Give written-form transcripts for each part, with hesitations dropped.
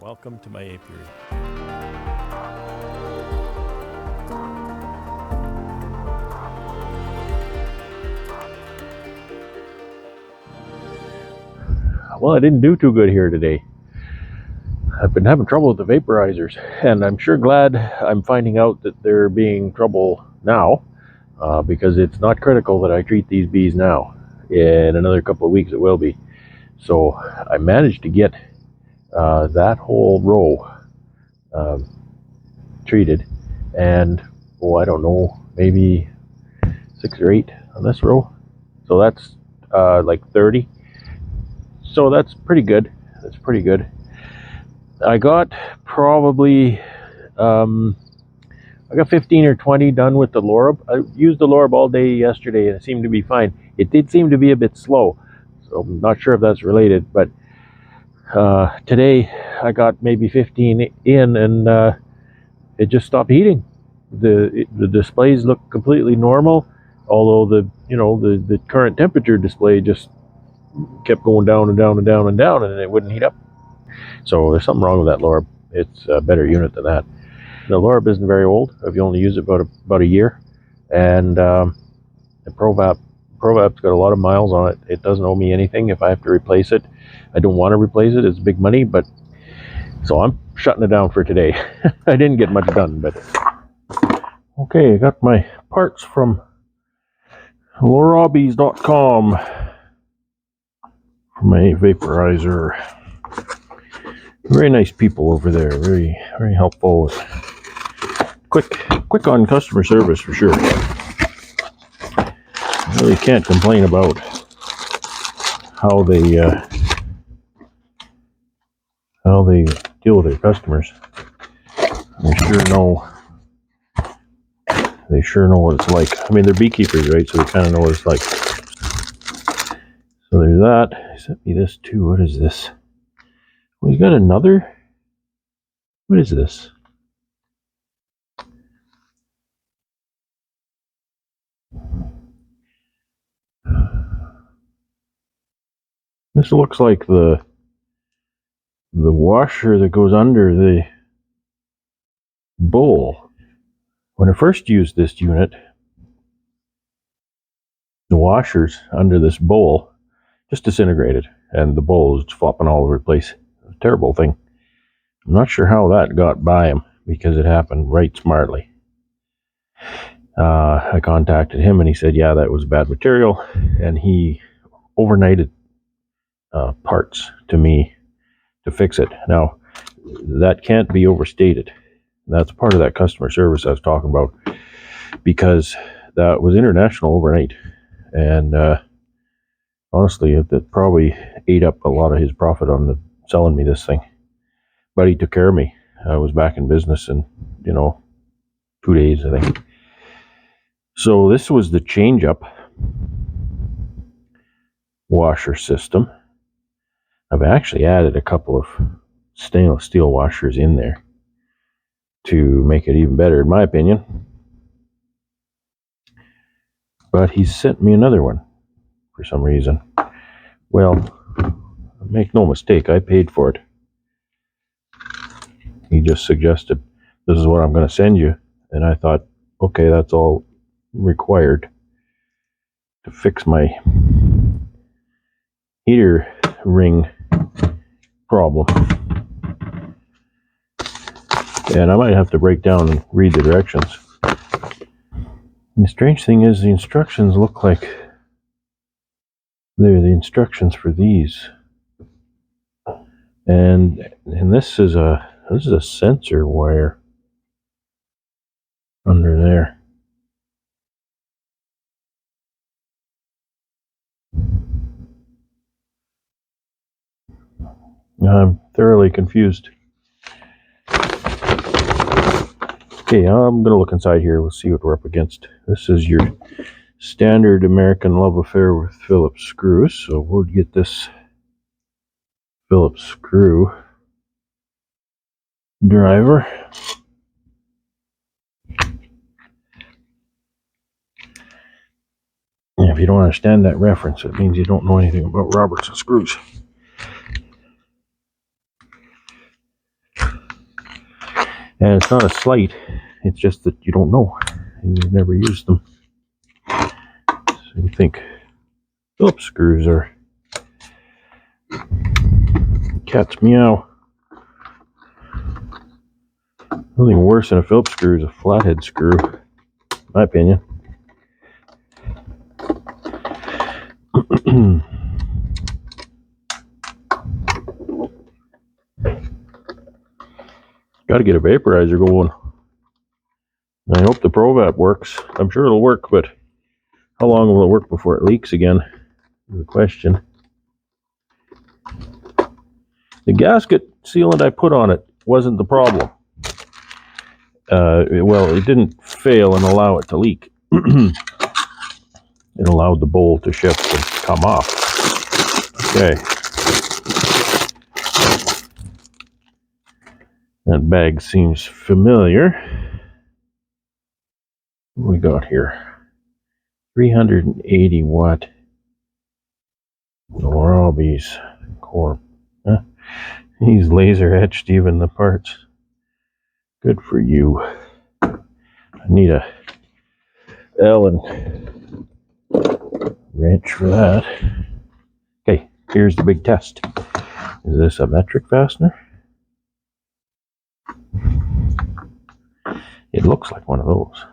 Welcome to my apiary. Well, I didn't do too good here today. I've been having trouble with the vaporizers, and I'm sure glad I'm finding out that they're being trouble now, because it's not critical that I treat these bees now. In another couple of weeks it will be. So I managed to get that whole row treated, and I don't know, maybe 6 or 8 on this row. So that's like 30. So that's pretty good. That's pretty good. I got probably I got 15 or 20 done with the Lorobbe. I used the Lorobbe all day yesterday and it seemed to be fine. It did seem to be a bit slow, so I'm not sure if that's related, but today I got maybe 15 in, and it just stopped heating. The displays look completely normal, although the current temperature display just kept going down and down and down and down, and it wouldn't heat up. So there's something wrong with that Lorobbe. It's a better unit than that. The Lorobbe isn't very old. I've only used it about a year, and the ProVap's got a lot of miles on it. It doesn't owe me anything if I have to replace it. I don't want to replace it. It's big money, but so I'm shutting it down for today. I didn't get much done, but okay. I got my parts from Lorobbees.com for my vaporizer. Very nice people over there. Very, very helpful. Quick on customer service for sure. I really can't complain about how they deal with their customers. They sure know what it's like. I mean, they're beekeepers, right? So they kind of know what it's like. So there's that. He sent me this too. What is this? Well, he's got another. What is this? This looks like the washer that goes under the bowl. When I first used this unit, the washers under this bowl just disintegrated, and the bowl was flopping all over the place. It was a terrible thing. I'm not sure how that got by him, because it happened right smartly. I contacted him, and he said, yeah, that was bad material, and he overnighted parts to me to fix it. Now, that can't be overstated. That's part of that customer service I was talking about, because that was international overnight, and honestly, it probably ate up a lot of his profit on selling me this thing. But he took care of me. I was back in business in 2 days, I think. So this was the change-up washer system. I've actually added a couple of stainless steel washers in there to make it even better, in my opinion. But he sent me another one for some reason. Well, make no mistake, I paid for it. He just suggested, this is what I'm going to send you. And I thought, okay, that's all required to fix my heater ring problem. And I might have to break down and read the directions. And the strange thing is, the instructions look like they're the instructions for these. And this is a sensor wire under there. I'm thoroughly confused. Okay, I'm going to look inside here. We'll see what we're up against. This is your standard American love affair with Phillips screws. So we'll get this Phillips screw driver. And if you don't understand that reference, it means you don't know anything about Robertson screws. And it's not a slight, it's just that you don't know, and you've never used them. So you think Phillips screws are cat's meow. Nothing worse than a Phillips screw is a flathead screw, in my opinion. Got to get a vaporizer going. I hope the ProVap works. I'm sure it'll work, but how long will it work before it leaks again is the question. The gasket sealant I put on it wasn't the problem. Well, it didn't fail and allow it to leak. It allowed the bowl to shift and come off. Okay. That bag seems familiar. What we got here? 380 watt Lorobbees core. Huh? He's laser etched even the parts. Good for you. I need a Allen wrench for that. Okay, here's the big test. Is this a metric fastener? It looks like one of those.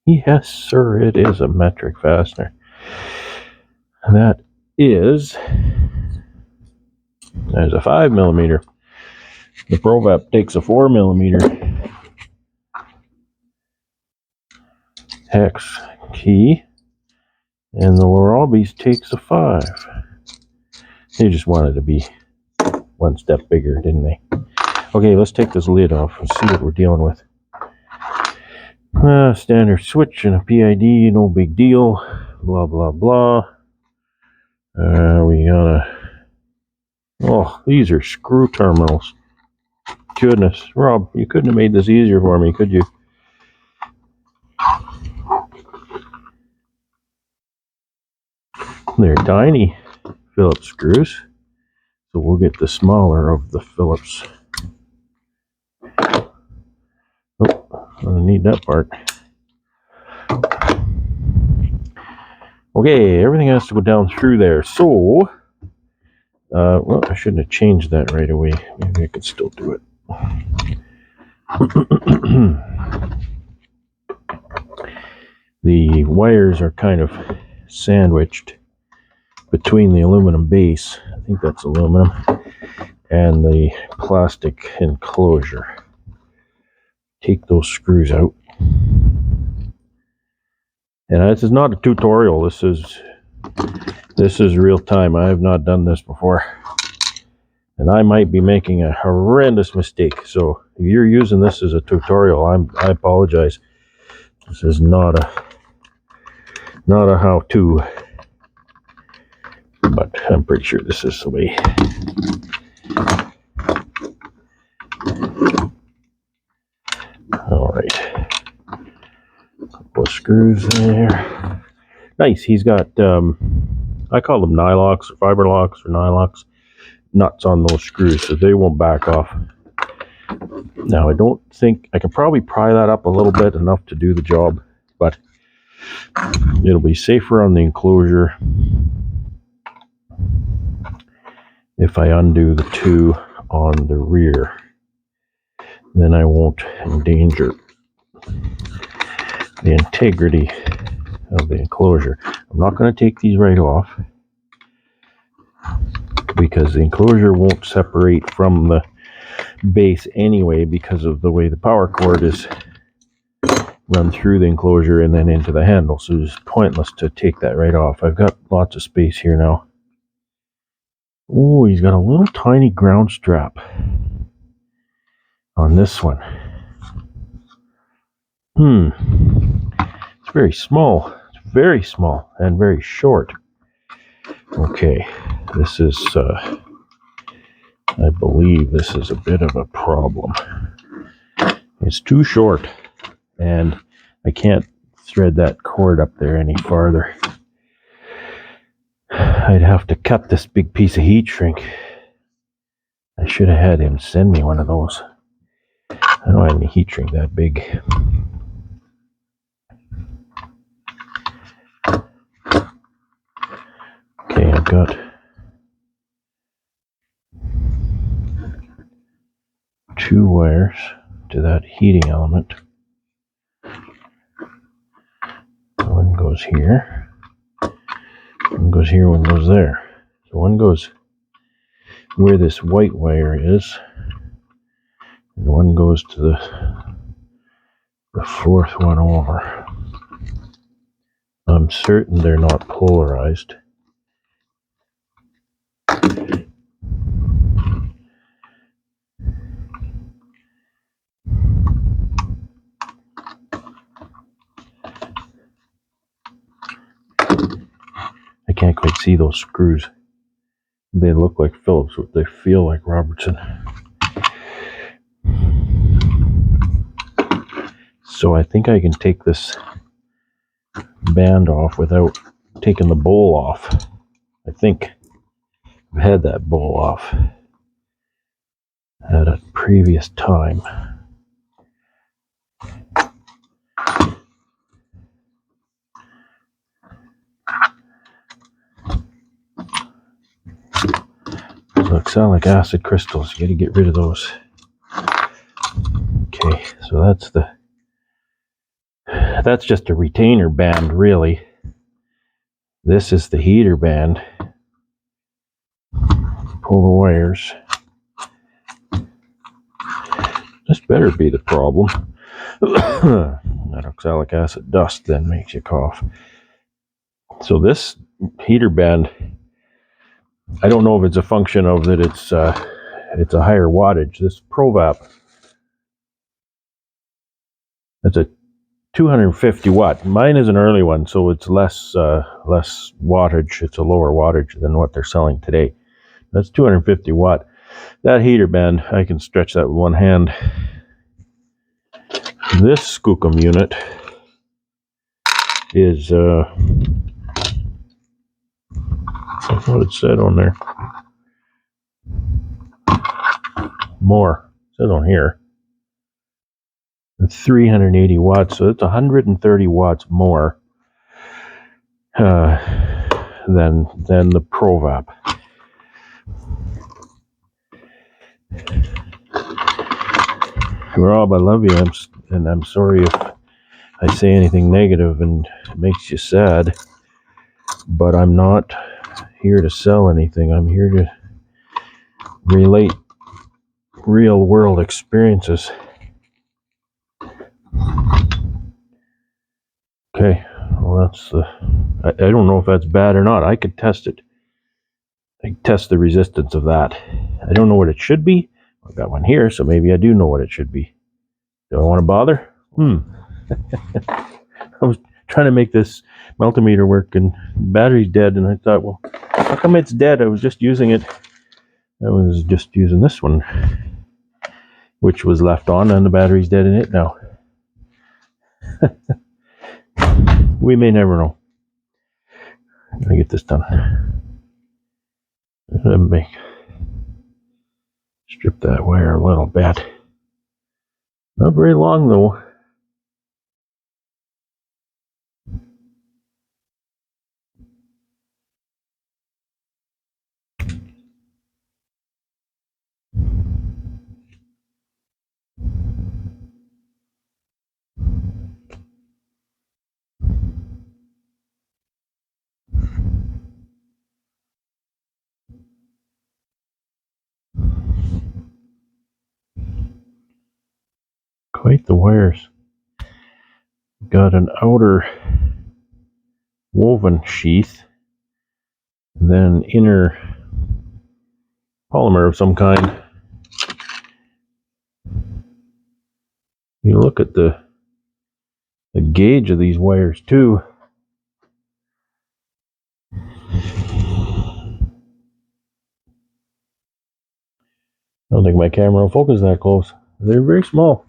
Yes, sir, it is a metric fastener. That is, there's a 5mm. The ProVap takes a 4mm hex key, and the Lorobbees takes a 5. They just wanted to be one step bigger, didn't they? Okay, let's take this lid off and see what we're dealing with. Standard switch and a PID, no big deal. Blah, blah, blah. We got oh, these are screw terminals. Goodness, Rob, you couldn't have made this easier for me, could you? They're tiny Phillips screws, so we'll get the smaller of the Phillips. Oh, I need that part. Okay, everything has to go down through there. So, well, I shouldn't have changed that right away. Maybe I could still do it. The wires are kind of sandwiched between the aluminum base, I think that's aluminum, and the plastic enclosure. Take those screws out. And this is not a tutorial, this is real time. I have not done this before. And I might be making a horrendous mistake. So if you're using this as a tutorial, I apologize. This is not a how-to. But I'm pretty sure this is the way. Alright. Couple of screws there. Nice, he's got, I call them nylocks or fiber locks or nylocks, nuts on those screws so they won't back off. Now I don't think, I can probably pry that up a little bit, enough to do the job, but it'll be safer on the enclosure if I undo the two on the rear. Then I won't endanger the integrity of the enclosure. I'm not going to take these right off because the enclosure won't separate from the base anyway because of the way the power cord is run through the enclosure and then into the handle, so it's pointless to take that right off. I've got lots of space here now. Oh, he's got a little tiny ground strap on this one. It's very small. It's very small and very short. Okay, this is, I believe this is a bit of a problem. It's too short, and I can't thread that cord up there any farther. I'd have to cut this big piece of heat shrink. I should have had him send me one of those. I don't have any heat shrink that big. Okay, I've got two wires to that heating element. One goes here, one goes here, one goes there. So one goes where this white wire is, and one goes to the fourth one over. I'm certain they're not polarized. I can't quite see those screws. They look like Phillips, but they feel like Robertson. So I think I can take this band off without taking the bowl off. I think I've had that bowl off at a previous time. Oxalic acid crystals, you gotta get rid of those. Okay, so that's just a retainer band, really. This is the heater band. Pull the wires. This better be the problem. That oxalic acid dust then makes you cough. So this heater band, I don't know if it's a function of that it's a higher wattage. This ProVap, it's a 250 watt. Mine is an early one, so it's less wattage. It's a lower wattage than what they're selling today. That's 250 watt. That heater band, I can stretch that with one hand. This Skookum unit is that's what it said on there. More. It says on here. 380 watts, so it's 130 watts more than the ProVap. Rob, I love you, and I'm sorry if I say anything negative and it makes you sad, but I'm not here to sell anything. I'm here to relate real world experiences. Okay, well that's I don't know if that's bad or not. I could test it. I could test the resistance of that. I don't know what it should be. I've got one here, so maybe I do know what it should be. Do I want to bother? I was trying to make this multimeter work and the battery's dead, and I thought, well, how come it's dead? I was just using it. I was just using this one, which was left on, and the battery's dead in it now. We may never know. I'm gonna get this done. Let me strip that wire a little bit. Not very long though. Quite the wires. Got an outer woven sheath, and then inner polymer of some kind. You look at the gauge of these wires too. I don't think my camera will focus that close. They're very small.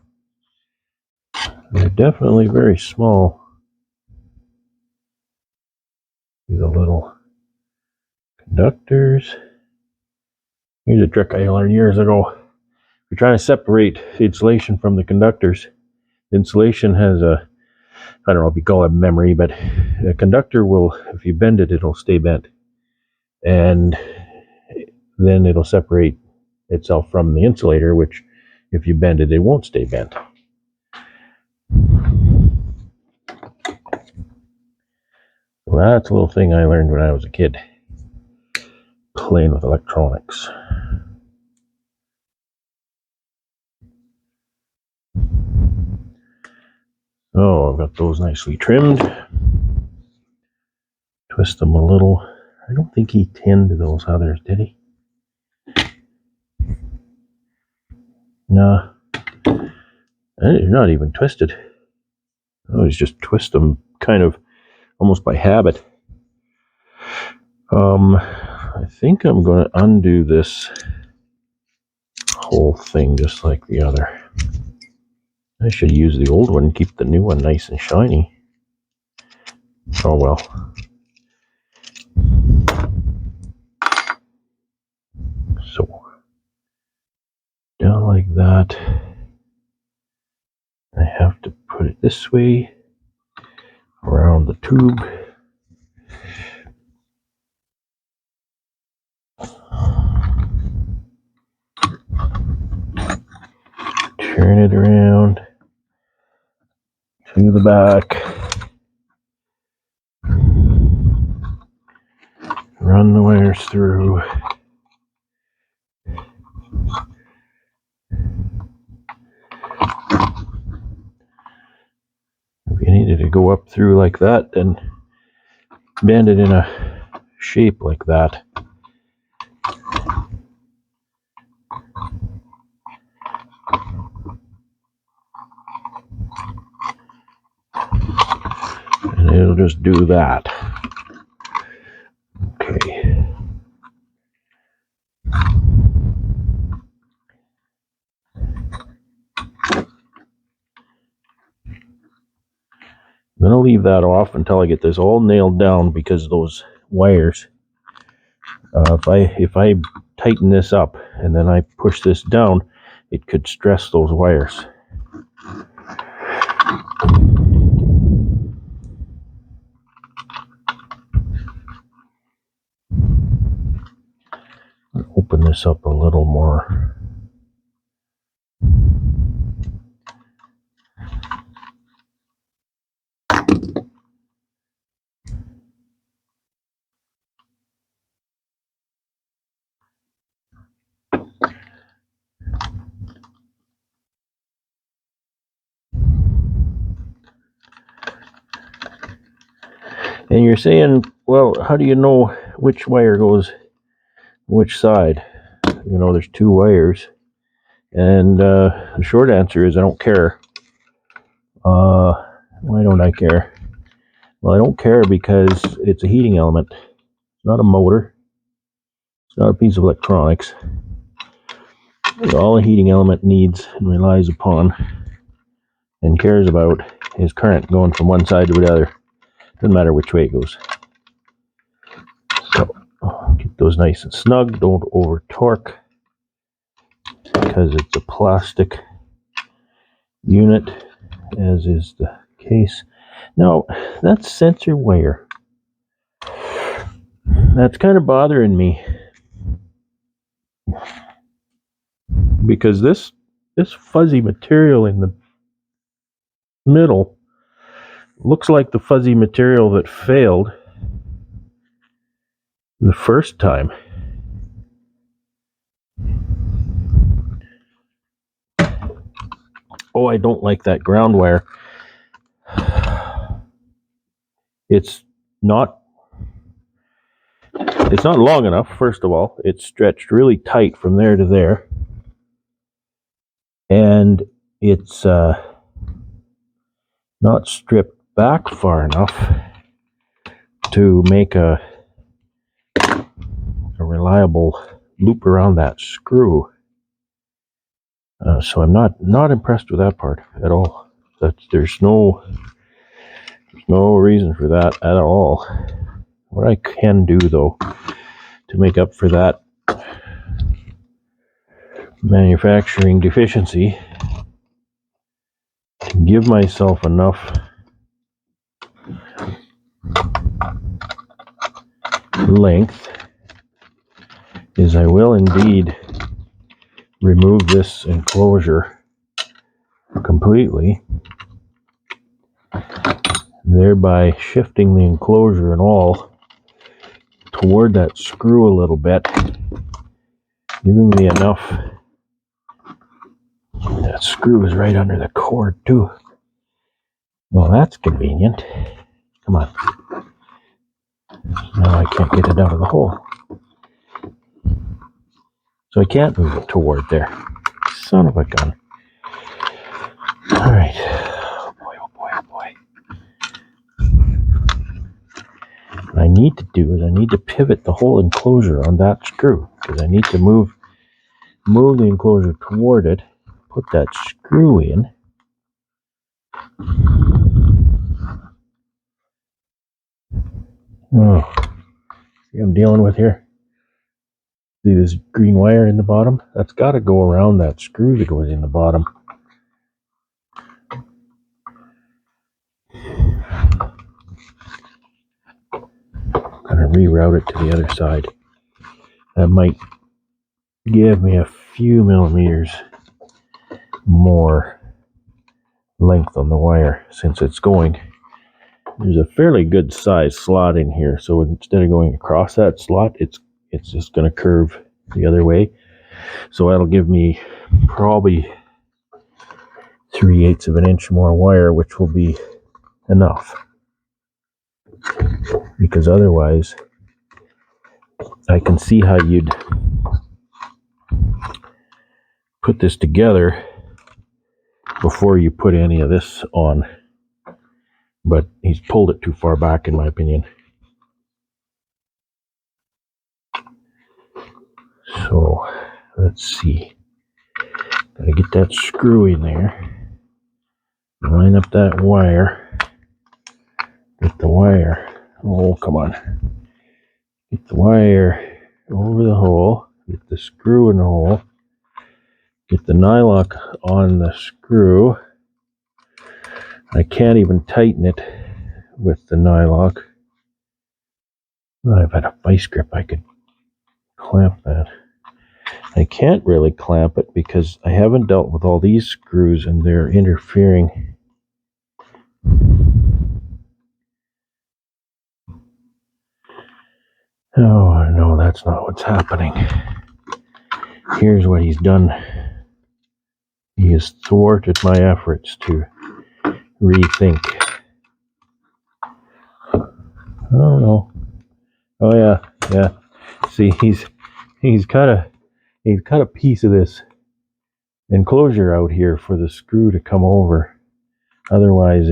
They're definitely very small. These are little conductors. Here's a trick I learned years ago. you're trying to separate the insulation from the conductors, the insulation has a, I don't know if you call it memory, but a conductor will, if you bend it, it'll stay bent. And then it'll separate itself from the insulator, which if you bend it, it won't stay bent. Well, that's a little thing I learned when I was a kid, playing with electronics. Oh, I've got those nicely trimmed. Twist them a little. I don't think he tinned those others, did he? No. They're not even twisted. I always just twist them kind of almost by habit. I think I'm going to undo this whole thing just like the other. I should use the old one and keep the new one nice and shiny. Oh well. So, down like that. I have to put it this way around the tube. Turn it around to the back. Run the wires through. If you needed to go up through like that, then bend it in a shape like that. And it'll just do that. Okay. I'm going to leave that off until I get this all nailed down, because those wires, if I tighten this up and then I push this down, it could stress those wires. Open this up a little more. And you're saying, well, how do you know which wire goes which side? You know, there's two wires. And the short answer is I don't care. Why don't I care? Well, I don't care because it's a heating element. It's not a motor. It's not a piece of electronics. All a heating element needs and relies upon and cares about is current going from one side to the other. Doesn't matter which way it goes. So keep those nice and snug. Don't over torque, because it's a plastic unit, as is the case. Now, that sensor wire, that's kind of bothering me, because this fuzzy material in the middle looks like the fuzzy material that failed the first time. Oh, I don't like that ground wire. It's not long enough, first of all. It's stretched really tight from there to there. And it's not stripped back far enough to make a reliable loop around that screw. So I'm not impressed with that part at all. There's no reason for that at all. What I can do, though, to make up for that manufacturing deficiency to give myself enough length is I will indeed remove this enclosure completely, thereby shifting the enclosure and all toward that screw a little bit, giving me enough. That screw is right under the cord too. Well, that's convenient. Come on. Now I can't get it out of the hole. So I can't move it toward there. Son of a gun. Alright. Oh boy, oh boy, oh boy. What I need to do is I need to pivot the whole enclosure on that screw, because I need to move the enclosure toward it, put that screw in. Oh, see what I'm dealing with here? See this green wire in the bottom? That's got to go around that screw that goes in the bottom. I'm going to reroute it to the other side. That might give me a few millimeters more length on the wire, since it's going. There's a fairly good size slot in here, so instead of going across that slot, it's just going to curve the other way. So that'll give me probably 3/8 of an inch more wire, which will be enough. Because otherwise, I can see how you'd put this together before you put any of this on. But he's pulled it too far back, in my opinion. So, let's see. Gotta get that screw in there. Line up that wire. Get the wire. Oh, come on. Get the wire over the hole. Get the screw in the hole. Get the nylock on the screw. I can't even tighten it with the nylock. Well, if I had a vice grip, I could clamp that. I can't really clamp it because I haven't dealt with all these screws and they're interfering. Oh, no, that's not what's happening. Here's what he's done. He has thwarted my efforts to rethink. Oh no. Oh yeah. See, he's cut a piece of this enclosure out here for the screw to come over. Otherwise,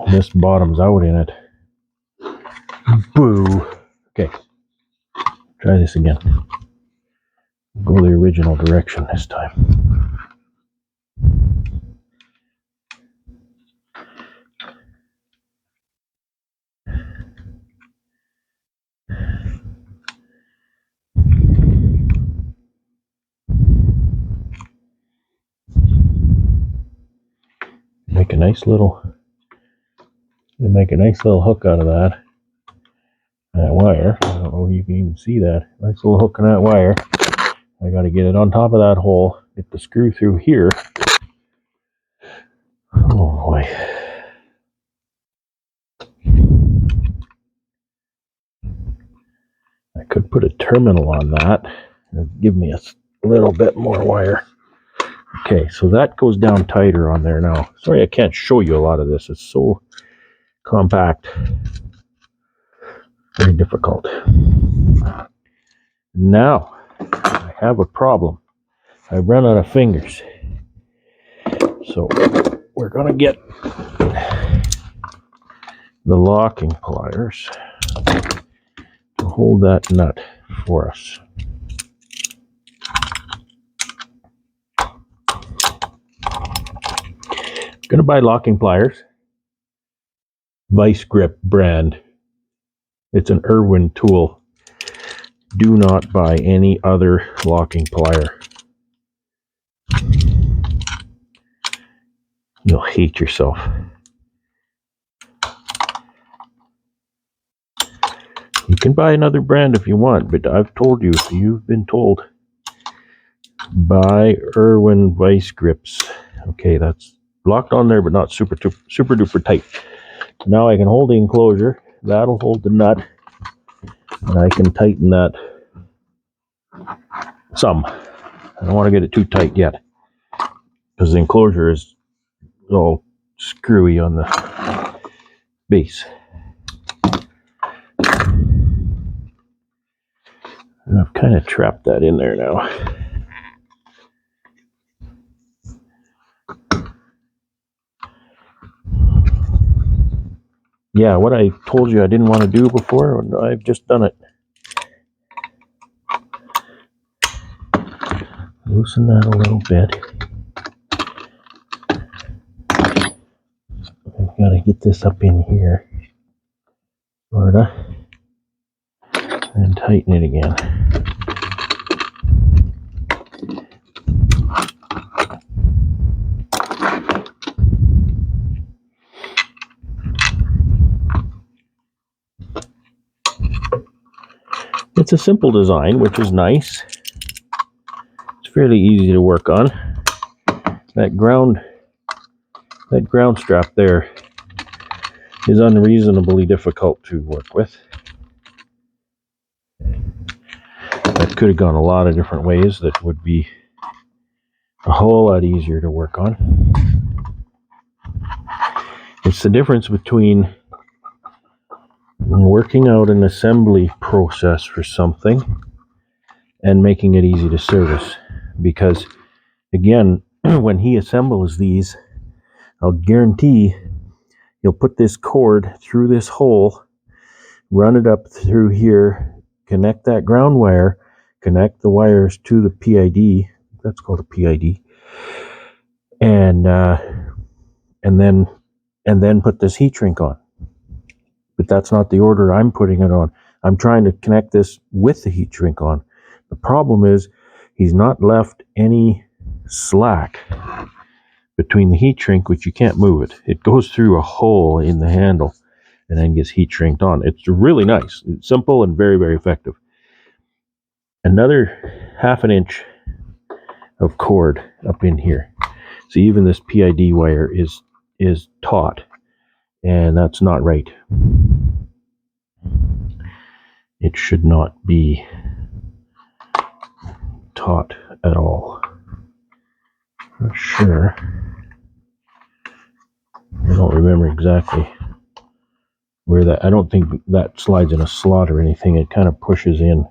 this bottoms out in it. Boo. Okay. Try this again. Go the original direction this time. Make a nice little hook out of that wire. I don't know if you can even see that. Nice little hook on that wire. I got to get it on top of that hole. Get the screw through here. Oh boy. I could put a terminal on that and give me a little bit more wire. Okay, so that goes down tighter on there now. Sorry I can't show you a lot of this. It's so compact. Very difficult. Now, I have a problem. I've run out of fingers. So, we're going to get the locking pliers to hold that nut for us. I'm going to buy locking pliers. Vice Grip brand. It's an Irwin tool. do not buy any other locking plier. You'll hate yourself. You can buy another brand if you want, but I've told you, if you've been told, buy Irwin vice grips. Okay, that's locked on there, but not super duper tight. So now I can hold the enclosure. That'll hold the nut, and I can tighten that some. I don't want to get it too tight yet, because the enclosure is all screwy on the base. And I've kind of trapped that in there now. Yeah, what I told you I didn't want to do before, I've just done it. Loosen that a little bit. I've got to get this up in here, sorta, and tighten it again. It's a simple design, which is nice. It's fairly easy to work on. That ground strap there is unreasonably difficult to work with. That could have gone a lot of different ways that would be a whole lot easier to work on. It's the difference between working out an assembly process for something and making it easy to service. Because, again, when he assembles these, I'll guarantee he'll put this cord through this hole, run it up through here, connect that ground wire, connect the wires to the PID, that's called a PID, and then put this heat shrink on. But that's not the order I'm putting it on. I'm trying to connect this with the heat shrink on. The problem is he's not left any slack between the heat shrink, which you can't move it. It goes through a hole in the handle and then gets heat shrinked on. It's really nice. It's simple and very, very effective. Another 1/2 inch of cord up in here. So even this PID wire is taut, and that's not right. It should not be taut at all. Not sure. I don't remember exactly where that, I don't think that slides in a slot or anything. It kind of pushes in.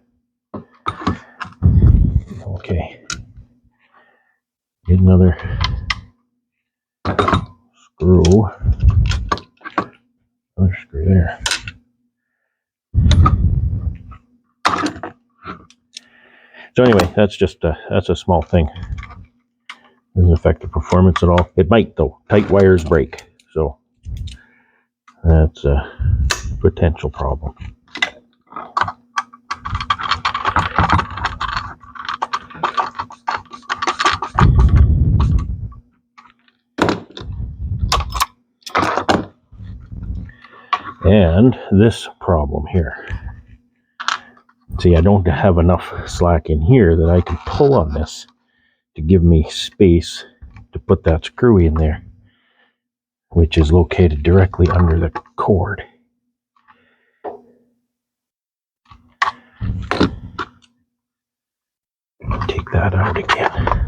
Okay. Get another screw. Another screw there. So anyway, that's a small thing. Doesn't affect the performance at all. It might though. Tight wires break, so that's a potential problem. And this problem here. See, I don't have enough slack in here that I can pull on this to give me space to put that screw in there, which is located directly under the cord. Take that out again.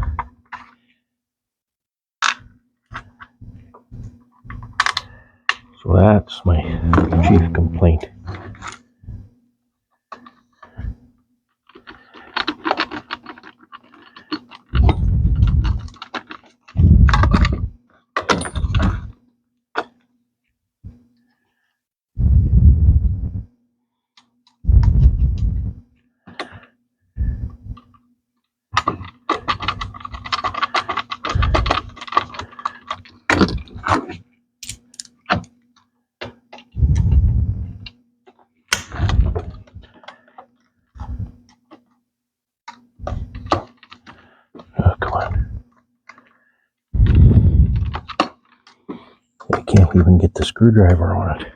So that's my chief complaint. Can't even get the screwdriver on it.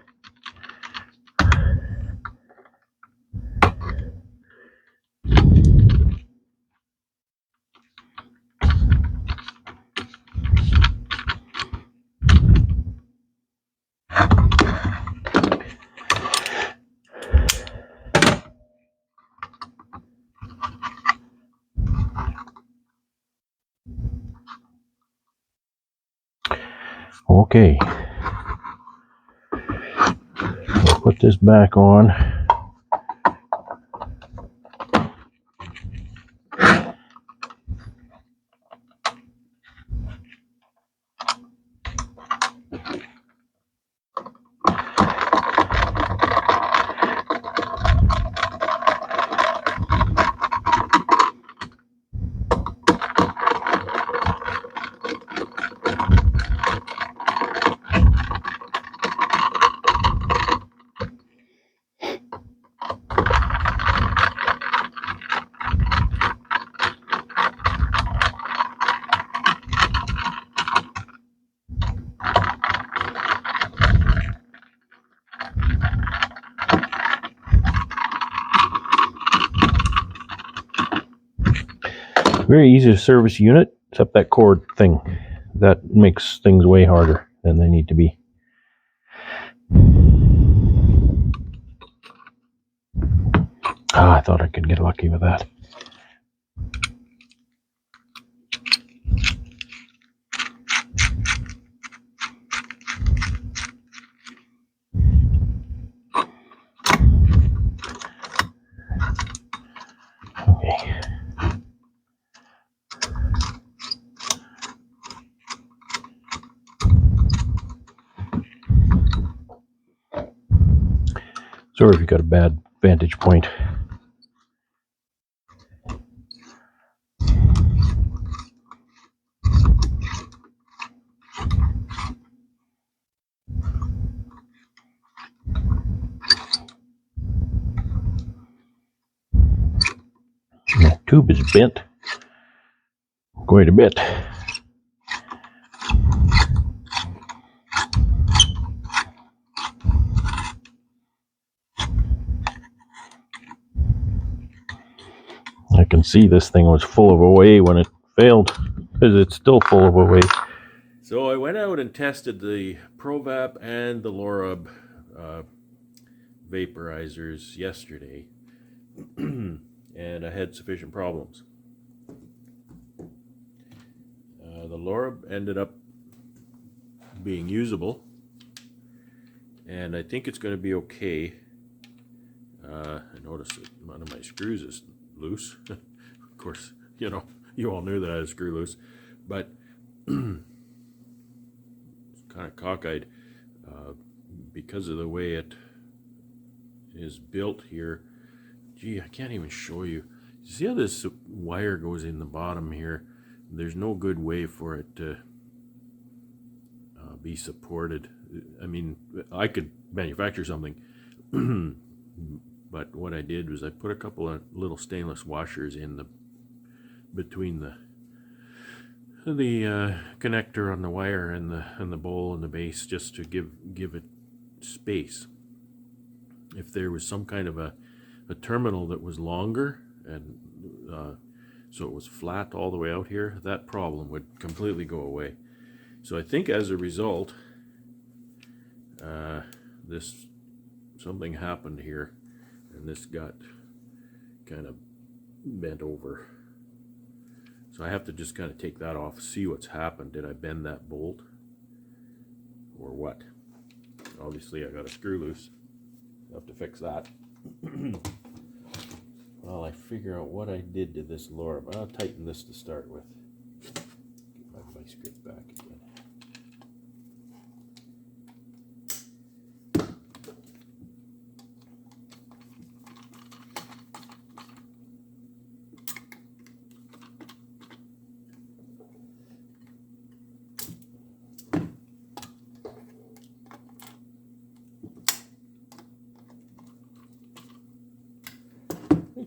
Okay, put this back on. Very easy to service unit, except that cord thing. That makes things way harder than they need to be. I thought I could get lucky with that. Okay. Sorry if you got a bad vantage point. The tube is bent quite a bit. I can see this thing was full of OA when it failed, because it's still full of OA. So I went out and tested the ProVap and the Lorobbe vaporizers yesterday, and I had sufficient problems. The Lorobbe ended up being usable, and I think it's going to be okay. I noticed that one of my screws is loose. Of course, you all knew that I had a screw loose, but it's kind of cockeyed because of the way it is built here. Gee, I can't even show you. You see how this wire goes in the bottom here? There's no good way for it to be supported. I mean, I could manufacture something, but what I did was I put a couple of little stainless washers in between the connector on the wire and the bowl and the base, just to give it space. If there was some kind of a terminal that was longer and so it was flat all the way out here, that problem would completely go away. So I think as a result, something happened here, and this got kind of bent over. So I have to just kind of take that off, see what's happened. Did I bend that bolt or what? Obviously I got a screw loose. I'll have to fix that. Well, I figure out what I did to this Lorobbe. I'll tighten this to start with. Get my vice grip back again.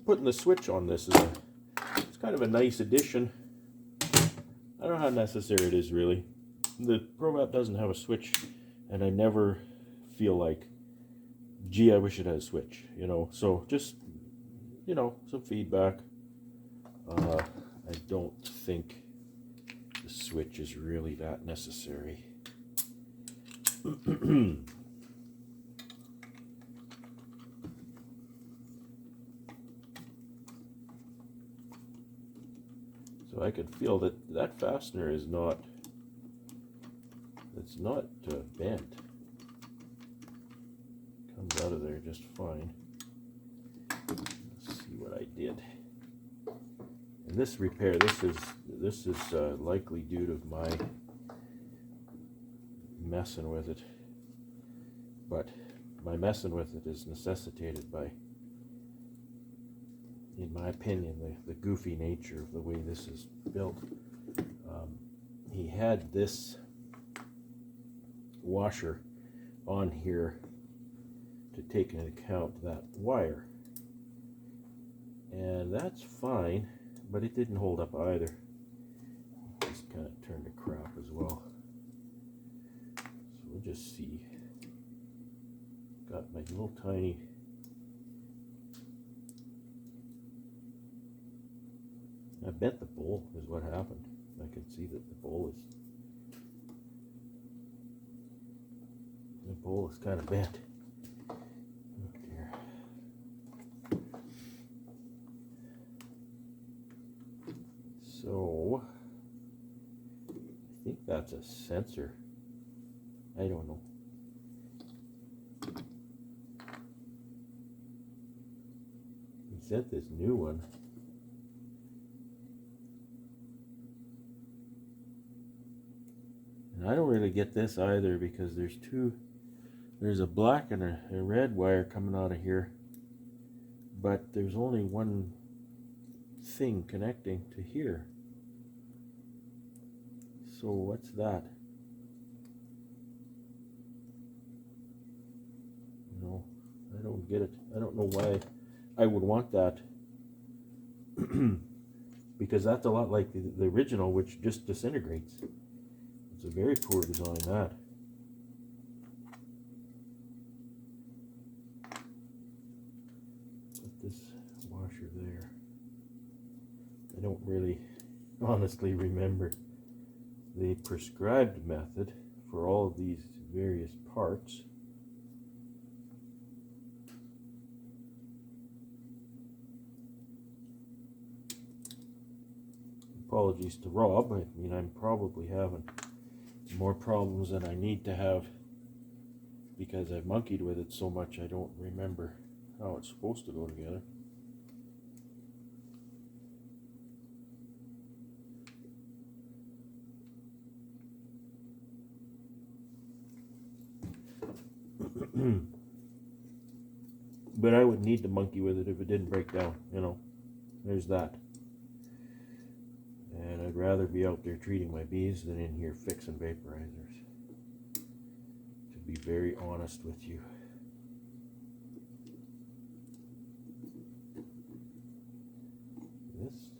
Putting the switch on this it's kind of a nice addition. I don't know how necessary it is really. The ProVap doesn't have a switch and I never feel like, gee, I wish it had a switch, So just, some feedback. I don't think the switch is really that necessary. So I could feel that fastener is not, it's not bent. Comes out of there just fine. Let's see what I did. And this repair, this is likely due to my messing with it. But my messing with it is necessitated by, in my opinion, the goofy nature of the way this is built. He had this washer on here to take into account that wire, and that's fine, but it didn't hold up either. Just kind of turned to crap as well. So we'll just see. Got my little tiny, I bet the bowl is what happened. I can see that the bowl is kind of bent. Oh dear. So I think that's a sensor. I don't know. He sent this new one. And I don't really get this either, because there's a black and a red wire coming out of here, but there's only one thing connecting to here. So what's that? No, I don't get it. I don't know why I would want that. Because that's a lot like the original, which just disintegrates. It's a very poor design, that. Put this washer there. I don't really honestly remember the prescribed method for all of these various parts. Apologies to Rob. I mean, I'm probably having more problems than I need to have, because I've monkeyed with it so much I don't remember how it's supposed to go together. But I would need to monkey with it if it didn't break down, There's that. And I'd rather be out there treating my bees than in here fixing vaporizers, to be very honest with you. This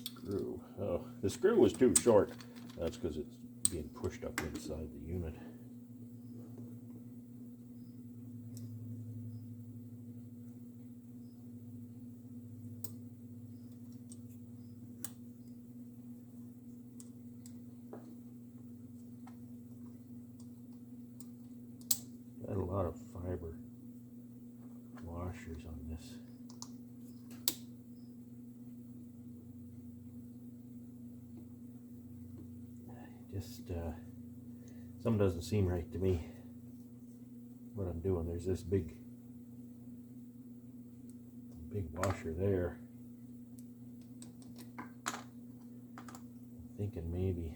screw, oh, the screw was too short. That's because it's being pushed up inside the unit. Got a lot of fiber washers on this. Just something doesn't seem right to me. What I'm doing, there's this big washer there. I'm thinking maybe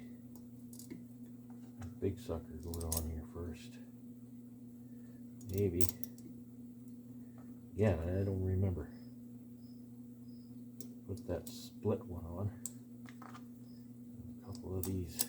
a big sucker going on here first. Maybe. Again, I don't remember. Put that split one on. A couple of these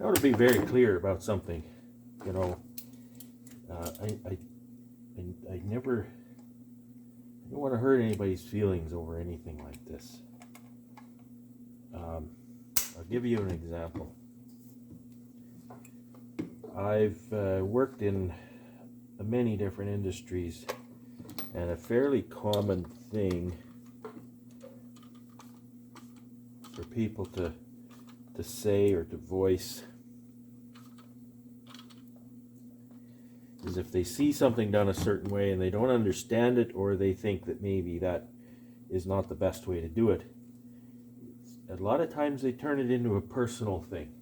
I want to be very clear about something. You know, I never, I don't want to hurt anybody's feelings over anything like this. I'll give you an example. I've worked in many different industries, and a fairly common thing for people to say or to voice is if they see something done a certain way and they don't understand it, or they think that maybe that is not the best way to do it, a lot of times they turn it into a personal thing.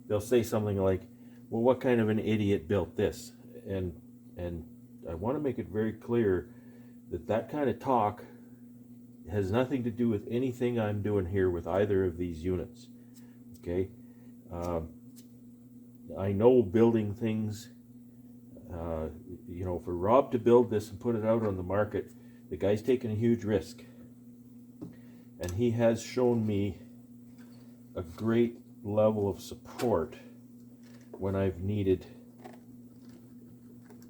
They'll say something like, well, what kind of an idiot built this? And I want to make it very clear that that kind of talk has nothing to do with anything I'm doing here with either of these units. Okay? I know building things, you know, for Rob to build this and put it out on the market, the guy's taking a huge risk. And he has shown me a great level of support when I've needed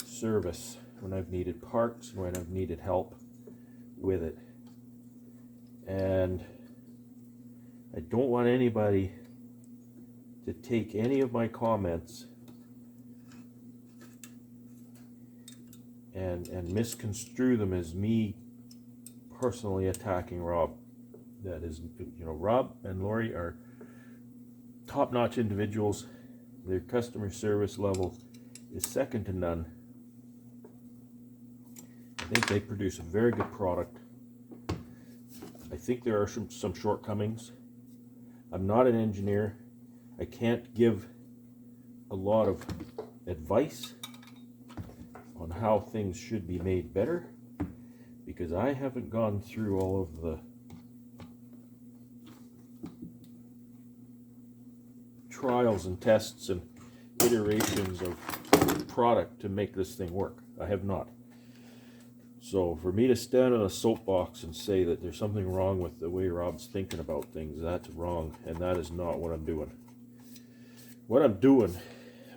service, when I've needed parts, when I've needed help with it. And I don't want anybody to take any of my comments and misconstrue them as me personally attacking Rob. That is, you know, Rob and Lori are top-notch individuals. Their customer service level is second to none. I think they produce a very good product. I think there are some shortcomings. I'm not an engineer. I can't give a lot of advice on how things should be made better, because I haven't gone through all of the trials and tests and iterations of product to make this thing work. I have not. So for me to stand on a soapbox and say that there's something wrong with the way Rob's thinking about things, that's wrong, and that is not what I'm doing. What I'm doing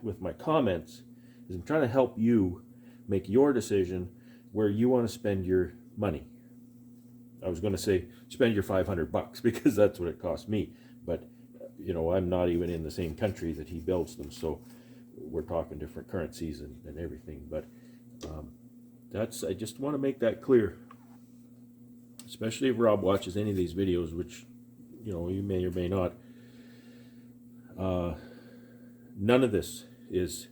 with my comments is I'm trying to help you make your decision where you want to spend your money. I was going to say spend your $500 because that's what it cost me, but you know, I'm not even in the same country that he builds them, so we're talking different currencies and everything. But I just want to make that clear, especially if Rob watches any of these videos, which, you know, you may or may not. None of this is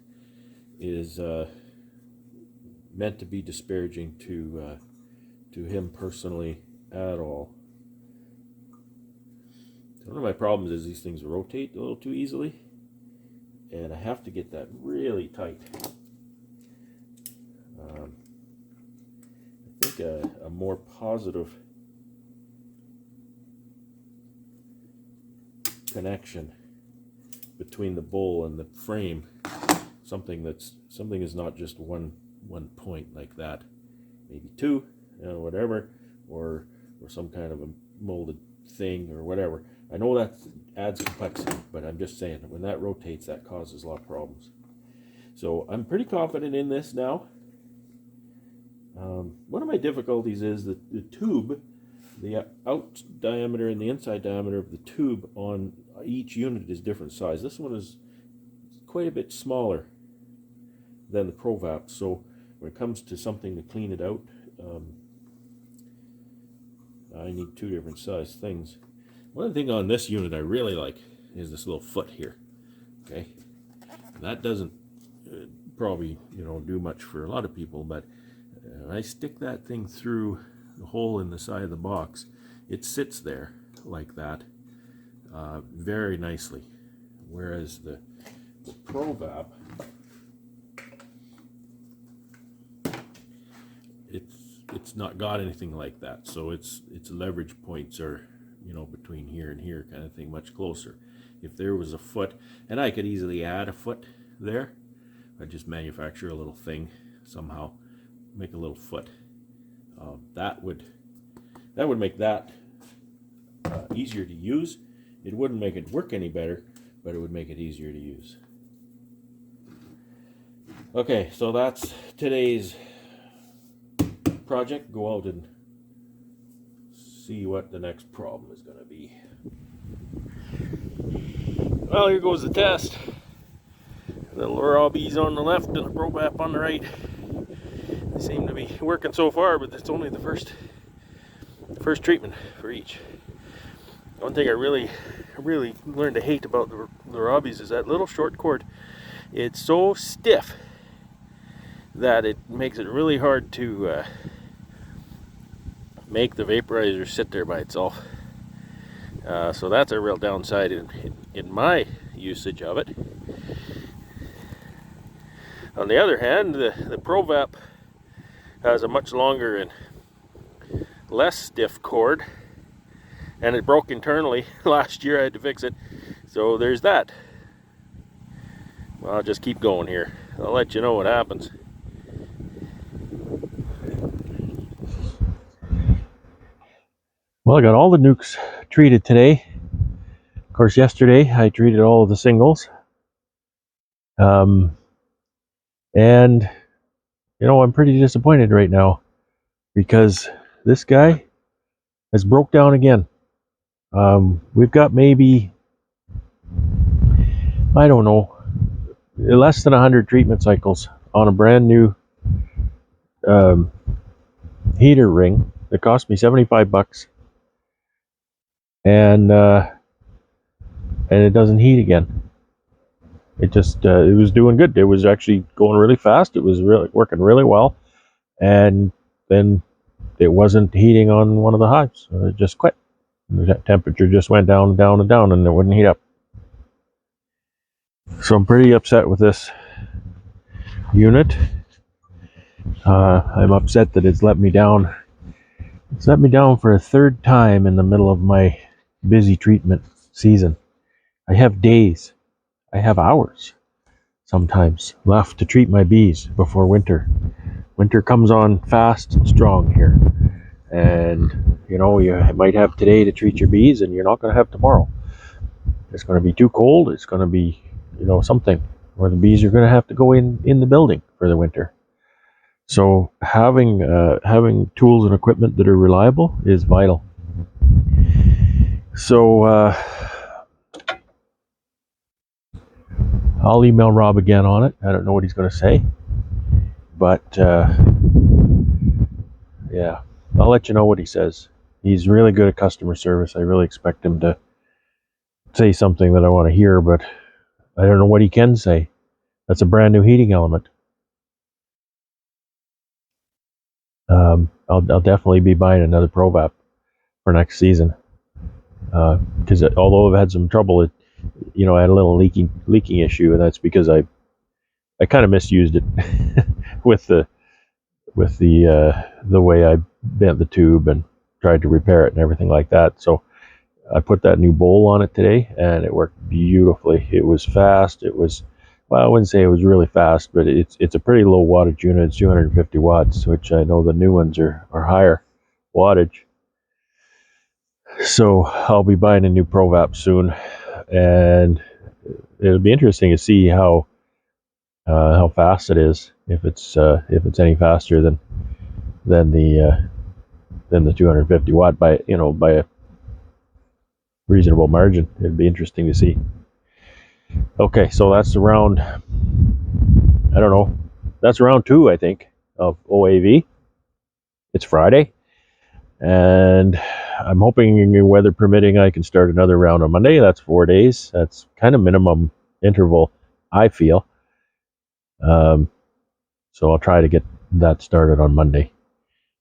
meant to be disparaging to him personally at all. One of my problems is these things rotate a little too easily, and I have to get that really tight. I think a more positive connection between the bowl and the frame, something is not just one point like that, maybe two, you know, whatever, or some kind of a molded thing or whatever. I know that adds complexity, but I'm just saying, when that rotates, that causes a lot of problems. So I'm pretty confident in this now. One of my difficulties is that the tube, the out diameter and the inside diameter of the tube on each unit is different size. This one is quite a bit smaller than the ProVap, so when it comes to something to clean it out, I need two different size things. One thing on this unit I really like is this little foot here. Okay, that doesn't probably, you know, do much for a lot of people, but I stick that thing through the hole in the side of the box. It sits there like that very nicely, whereas the ProVap, it's not got anything like that, so its leverage points are, you know, between here and here kind of thing, much closer. If there was a foot, and I could easily add a foot there, I'd just manufacture a little thing somehow, make a little foot. That would make that easier to use. It wouldn't make it work any better, but it would make it easier to use. Okay, so that's today's project. Go out and see what the next problem is going to be. Well, here goes the test. The Lorobbees on the left and the ProVap on the right. They seem to be working so far, but it's only the first treatment for each. One thing I really learned to hate about the Lorobbees is that little short cord. It's so stiff that it makes it really hard to make the vaporizer sit there by itself. So that's a real downside in my usage of it. On the other hand, the ProVap has a much longer and less stiff cord, and it broke internally last year. I had to fix it, so there's that. Well, I'll just keep going here. I'll let you know what happens. Well, I got all the nukes treated today. Of course, yesterday I treated all of the singles. And you know, I'm pretty disappointed right now because this guy has broke down again. We've got maybe, I don't know, less than 100 treatment cycles on a brand new heater ring that cost me 75 bucks, and it doesn't heat again. It just it was doing good. It was actually going really fast. It was really working really well, and then it wasn't heating on one of the hives. It just quit. The temperature just went down and down and down, and it wouldn't heat up. So I'm pretty upset with this unit. I'm upset that it's let me down. It's let me down for a third time in the middle of my busy treatment season. I have days, I have hours sometimes left to treat my bees before winter. Winter comes on fast and strong here. And you know, you might have today to treat your bees and you're not going to have tomorrow. It's going to be too cold. It's going to be, you know, something where the bees are going to have to go in the building for the winter. So having tools and equipment that are reliable is vital. So I'll email Rob again on it. I don't know what he's going to say, but yeah, I'll let you know what he says. He's really good at customer service. I really expect him to say something that I want to hear, but I don't know what he can say. That's a brand new heating element. I'll definitely be buying another ProVap for next season, because although I've had some trouble, I had a little leaking issue, and that's because I kind of misused it with the way I bent the tube and tried to repair it and everything like that. So I put that new bowl on it today, and it worked beautifully. It was fast. It was, well, I wouldn't say it was really fast, but it's a pretty low wattage unit. It's 250 watts, which I know the new ones are higher wattage. So I'll be buying a new ProVap soon, and it'll be interesting to see how fast it is. If it's any faster than the 250 watt by a reasonable margin. It'd be interesting to see. Okay, so that's around, I don't know, that's round 2, I think, of OAV. It's Friday, and I'm hoping, weather permitting, I can start another round on Monday. That's 4 days. That's kind of minimum interval, I feel. So I'll try to get that started on Monday,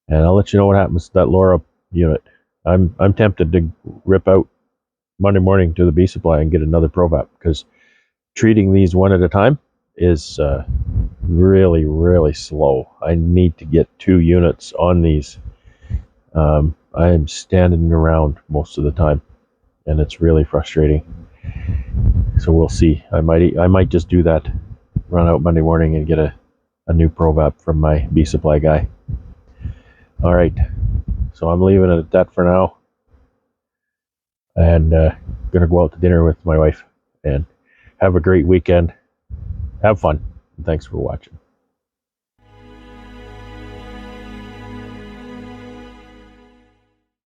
and I'll let you know what happens to that Laura unit. I'm tempted to rip out Monday morning to the bee supply and get another ProVap, because treating these one at a time is really, really slow. I need to get 2 units on these. I am standing around most of the time, and it's really frustrating. So we'll see. I might just do that, run out Monday morning and get a new ProVap from my bee supply guy. All right, so I'm leaving it at that for now, and gonna go out to dinner with my wife and have a great weekend. Have fun. Thanks for watching.